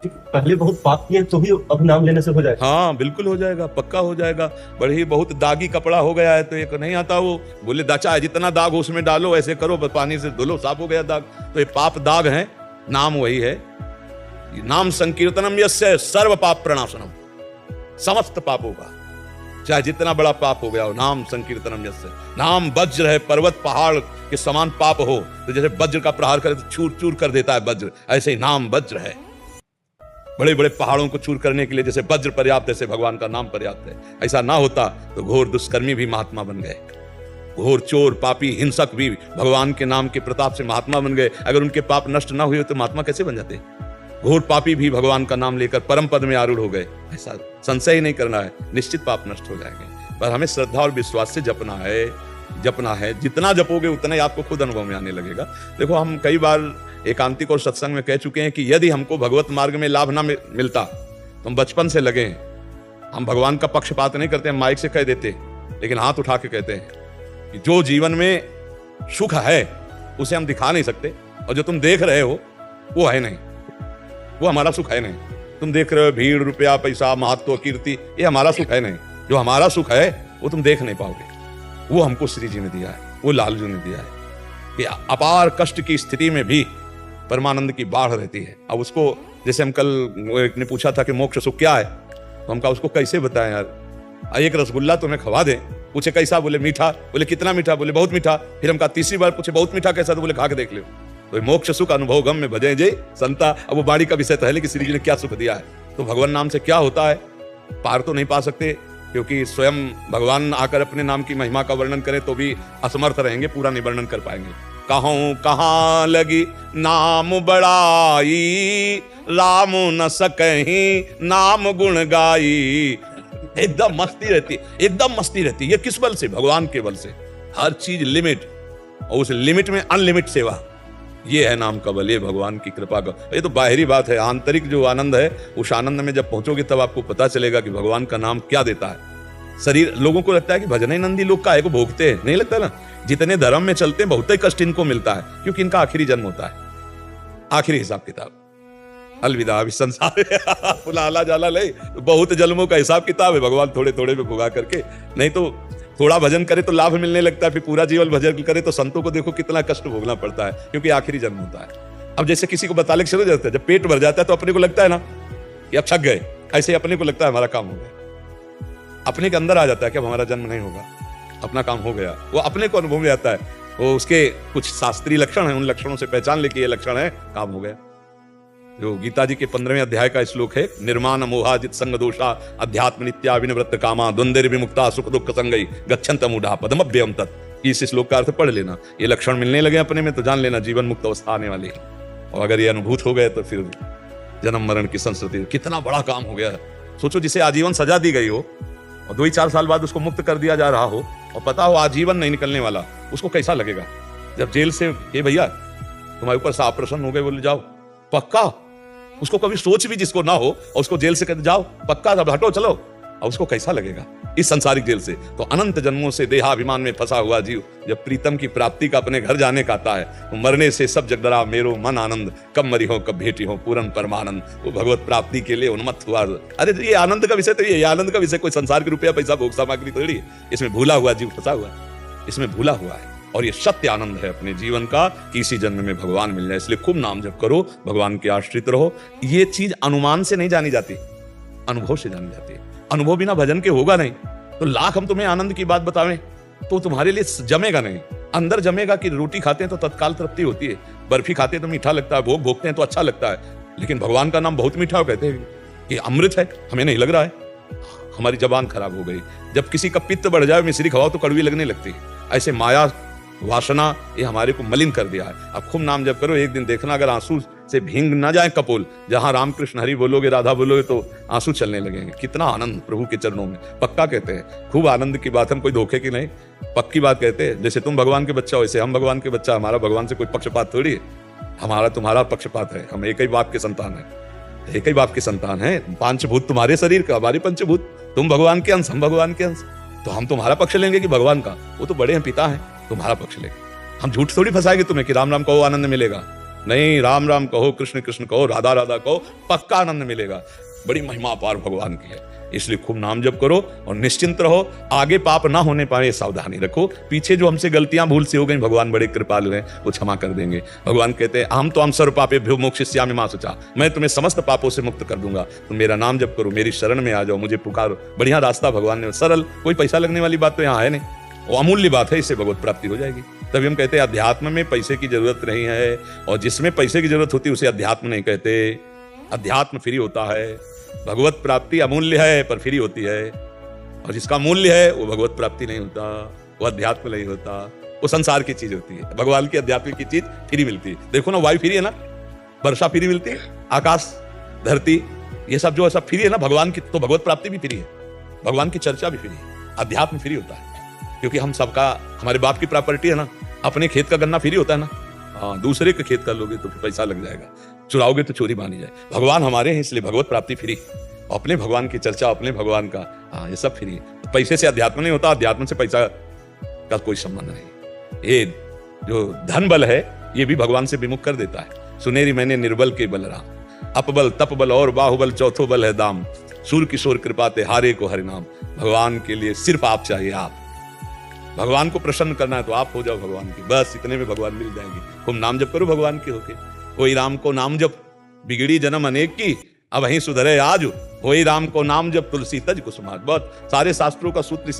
पहले बहुत पाप किए तो भी अब नाम लेने से हो जाए? हाँ बिल्कुल हो जाएगा, पक्का हो जाएगा। बड़े ही बहुत दागी कपड़ा हो गया है तो एक नहीं आता वो, बोले दाचा जितना दाग हो उसमें डालो, ऐसे करो बस पानी से धो लो, साफ हो गया दाग। तो ये पाप दाग है, नाम वही है। नाम संकीर्तनम यस्य सर्व पाप प्रणाशनम, समस्त पापों का चाहे जितना बड़ा पाप हो गया हो, नाम संकीर्तनम यस्य। नाम वज्र है, पर्वत पहाड़ के समान पाप हो तो जैसे वज्र का प्रहार करे तो चूर चूर कर देता है वज्र, ऐसे ही नाम वज्र है। बड़े बड़े पहाड़ों को चूर करने के लिए जैसे वज्र पर्याप्त है, ऐसे भगवान का नाम पर्याप्त है। ऐसा ना होता तो घोर दुष्कर्मी भी महात्मा बन गए, घोर चोर पापी हिंसक भी भगवान के नाम के प्रताप से महात्मा बन गए। अगर उनके पाप नष्ट ना हुए तो महात्मा कैसे बन जाते? घोर पापी भी भगवान का नाम लेकर परम पद में आरूढ़ हो गए। ऐसा संशय ही नहीं करना है, निश्चित पाप नष्ट हो जाएंगे। पर हमें श्रद्धा और विश्वास से जपना है। जितना जपोगे उतना ही आपको खुद अनुभव में आने लगेगा। देखो, हम कई बार एकांतिक और सत्संग में कह चुके हैं कि यदि हमको भगवत मार्ग में लाभ ना मिलता तो हम बचपन से लगे हैं। हम भगवान का पक्षपात नहीं करते, हम माइक से कह देते, लेकिन हाथ उठा के कहते हैं कि जो जीवन में सुख है उसे हम दिखा नहीं सकते, और जो तुम देख रहे हो वो है नहीं, वो हमारा सुख है नहीं। तुम देख रहे हो भीड़, रुपया, पैसा, महत्व, कीर्ति, ये हमारा सुख है नहीं। जो हमारा सुख है वो तुम देख नहीं पाओगे, वो हमको श्री जी ने दिया है, वो लाल जी ने दिया है कि अपार कष्ट की स्थिति में भी परमानंद की बाढ़ रहती है। अब उसको, जैसे हम कल एक ने पूछा था कि मोक्ष सुख क्या है, तो हम कहा उसको कैसे बताएं यार। एक रसगुल्ला तुम्हें खवा दें, पूछे कैसा, बोले मीठा, बोले कितना मीठा, बोले बहुत मीठा। फिर हम कहा तीसरी बार पूछे बहुत मीठा कैसा, तो बोले खा के देख लो। तो मोक्ष सुख अनुभव गम में भजे जय संता। अब वो बाणी का विषय तो है, लेकिन श्री जी ने क्या सुख दिया है। तो भगवान नाम से क्या होता है, पार तो नहीं पा सकते, क्योंकि स्वयं भगवान आकर अपने नाम की महिमा का वर्णन करें तो भी असमर्थ रहेंगे, पूरा नहीं वर्णन कर पाएंगे। कहूं कहां लगी नाम बड़ाई, राम न सकहीं नाम गुण गाई। एकदम मस्ती रहती है, एकदम मस्ती रहती है। ये किस बल से? भगवान के बल से। हर चीज लिमिट, और उस लिमिट में अनलिमिट सेवा, ये है नाम का बल, ये भगवान की कृपा का। ये तो बाहरी बात है, आंतरिक जो आनंद है, उस आनंद में जब पहुंचोगे तब आपको पता चलेगा कि भगवान का नाम क्या देता है। शरीर, लोगों को लगता है कि भजन नंदी लोग काहे को भोगते हैं, नहीं लगता ना। जितने धर्म में चलते हैं बहुत ही कष्ट इनको मिलता है, क्योंकि इनका आखिरी जन्म होता है, आखिरी हिसाब किताब। अलविदा अभी संसार फुलाला जाला ले, बहुत जन्मों का हिसाब किताब है। भगवान थोड़े थोड़े में भुगा करके, नहीं तो थोड़ा भजन करे तो लाभ मिलने लगता है, फिर पूरा जीवन भजन करे तो संतों को देखो कितना कष्ट भोगना पड़ता है, क्योंकि आखिरी जन्म होता है। अब जैसे किसी को बताने शुरू हो जाता है, जब पेट भर जाता है तो अपने को लगता है ना कि अब थक गए, ऐसे अपने को लगता है हमारा काम हो गया। अपने के अंदर आ जाता है कि अब हमारा जन्म नहीं होगा, अपना काम हो गया। वो अपने को अनुभव में आता है, वो उसके कुछ शास्त्रीय लक्षण हैं, उन लक्षणों से पहचान लेके ये लक्षण है, काम हो गया। जो गीता जी के 15वें अध्याय का श्लोक है, निर्माण मोहाजित संग दोषा अध्यात्म नित्या विनिवृत्त कामा द्वंद्व विमुक्ता सुख दुख संगई गच्छन्त मूढ़ा पदमभ्यम तत्। इस श्लोक का अर्थ पढ़ लेना। ये लक्षण मिलने लगे अपने में तो जान लेना जीवन मुक्त अवस्था आने वाली है। और अगर ये अनुभूत हो गए तो फिर जन्म मरण की संस्कृति, कितना बड़ा काम हो गया। सोचो, जिसे आजीवन सजा दी गई हो और 2-4 साल बाद उसको मुक्त कर दिया जा रहा हो, और पता हो आजीवन नहीं निकलने वाला, उसको कैसा लगेगा? जब जेल से, ये भैया तुम्हारे ऊपर सांप प्रसन्न हो गए, बोले जाओ पक्का, उसको कभी सोच भी जिसको ना हो, और उसको जेल से कहते जाओ पक्का, अब हटो चलो, और उसको कैसा लगेगा इस संसारिक जेल से? तो अनंत जन्मों से देहाभिमान में फंसा हुआ जीव जब प्रीतम की प्राप्ति का अपने घर जाने का आता है, तो मरने से सब जग डरा मेरो मन आनंद, कब मरी हो कब भेटी हो पूरन परमानंद। वो भगवत प्राप्ति के लिए उन्मत्त हुआ। अरे ये आनंद का विषय तो ये आनंद का विषय कोई संसार के रुपया पैसा भोग सामग्री थोड़ी है। इसमें भूला हुआ जीव फंसा हुआ है, इसमें भूला हुआ है। और ये सत्य आनंद है अपने जीवन का कि इसी जन्म में भगवान मिल जाए। इसलिए खूब नाम जप करो, भगवान के आश्रित रहो। ये चीज अनुमान से नहीं जानी जाती, अनुभव से जानी जाती है। अनुभव बिना भजन के होगा नहीं। तो लाख हम तुम्हें आनंद की बात बतावें तो तुम्हारे लिए जमेगा नहीं। अंदर जमेगा कि रोटी खाते हैं तो तत्काल तृप्ति होती है, बर्फी खाते हैं तो मीठा लगता है, भोग भोगते हैं तो अच्छा लगता है, लेकिन भगवान का नाम बहुत मीठा हो, कहते हैं कि अमृत है, हमें नहीं लग रहा है। हमारी जबान खराब हो गई। जब किसी का पित्त बढ़ जाए, मिश्री खवाओ तो कड़वी लगने लगती है। ऐसे माया वासना ये हमारे को मलिन कर दिया है। अब खूब नाम जप करो। एक दिन देखना, अगर आंसू से भींग ना जाए कपोल, जहां रामकृष्ण हरि बोलोगे, राधा बोलोगे, तो आंसू चलने लगेंगे। कितना आनंद प्रभु के चरणों में। पक्का कहते हैं, खूब आनंद की बात, हम कोई धोखे की नहीं, पक्की बात कहते हैं। जैसे तुम भगवान के बच्चा हो, वैसे हम भगवान के बच्चा। हमारा भगवान से कोई पक्षपात थोड़ी है, हमारा तुम्हारा पक्षपात है। हम एक ही बाप के संतान है, एक ही बाप के संतान है। पंचभूत तुम्हारे शरीर का, हमारे पंचभूत। तुम भगवान के अंश, हम भगवान के अंश। तो हम तुम्हारा पक्ष लेंगे कि भगवान का? वो तो बड़े हैं, पिता हैं, तुम्हारा पक्ष लेंगे। हम झूठ थोड़ी फंसाएंगे तुम्हें कि राम राम कहो आनंद मिलेगा। नहीं, राम राम कहो, कृष्ण कृष्ण कहो, राधा राधा कहो, पक्का आनंद मिलेगा। बड़ी महिमा अपार भगवान की है, इसलिए खूब नाम जप करो और निश्चिंत रहो। आगे पाप ना होने पाए सावधानी रखो। पीछे जो हमसे गलतियां भूल से हो गई, भगवान बड़े कृपालु हैं, वो क्षमा कर देंगे। भगवान कहते हैं हम तो हम सर्व पापेभ्यो मोक्षयिष्यामि मा शुचा, मैं तुम्हें समस्त पापों से मुक्त कर दूंगा। तुम मेरा नाम जप करो, मेरी शरण में आ जाओ, मुझे पुकारो। बढ़िया रास्ता भगवान ने, सरल, कोई पैसा लगने वाली बात तो यहाँ है नहीं, वो अमूल्य बात है, इससे भगवत प्राप्ति हो जाएगी। तभी हम कहते हैं अध्यात्म में पैसे की जरूरत नहीं है, और जिसमें पैसे की जरूरत होती है उसे अध्यात्म नहीं कहते। अध्यात्म फ्री होता है, भगवत प्राप्ति अमूल्य है पर फ्री होती है, और जिसका मूल्य है वो भगवत प्राप्ति नहीं होता, वो अध्यात्म नहीं होता, वो संसार की चीज होती है। भगवान की अध्यात्म की चीज फ्री मिलती है। देखो ना, वायु फ्री है ना, वर्षा फ्री मिलती है, आकाश धरती ये सब जो है सब फ्री है ना, भगवान की तो भगवत प्राप्ति भी फ्री है, भगवान की चर्चा भी फ्री है, अध्यात्म फ्री होता है। क्योंकि हम सबका, हमारे बाप की प्रॉपर्टी है ना, अपने खेत का गन्ना फ्री होता है ना, हाँ, दूसरे के खेत का लोगे तो फिर पैसा लग जाएगा, चुराओगे तो चोरी मानी जाए। भगवान हमारे हैं इसलिए भगवत प्राप्ति फ्री, अपने भगवान की चर्चा, अपने भगवान का, हाँ, ये सब फ्री है। तो पैसे से अध्यात्म नहीं होता, अध्यात्म से पैसा का कोई संबंध नहीं। ये जो धन बल है ये भी भगवान से विमुख कर देता है। सुनेरी मैंने निर्बल के बल राम, अपबल तपबल और बाहुबल चौथो बल है दाम, सूर किशोर कृपाते हारे को हरि नाम। भगवान के लिए सिर्फ आप चाहिए, आप भगवान को प्रसन्न करना है तो आप हो जाओ भगवान की, बस इतने में भगवान मिल जाएंगे। खूब नाम जप करो भगवान के होके। कोई राम को नाम जप, बिगड़ी जन्म अनेक की, अब वहीं सुधरे आज, वही राम को नाम जप, तुलसी तज कुसुमार। बहुत सारे शास्त्रों का सूत्र